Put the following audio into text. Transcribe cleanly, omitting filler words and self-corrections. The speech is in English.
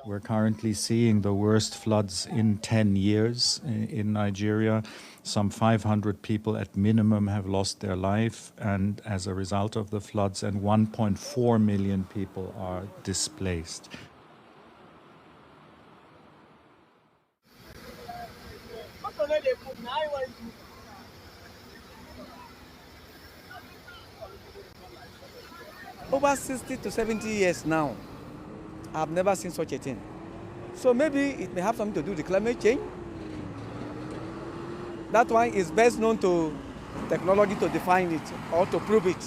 We're currently seeing the worst floods in 10 years in Nigeria. Some 500 people at minimum have lost their life, and as a result of the floods, and 1.4 million people are displaced. Over 60 to 70 years now, I've never seen such a thing. So maybe it may have something to do with climate change. That one is best known to technology to define it or to prove it.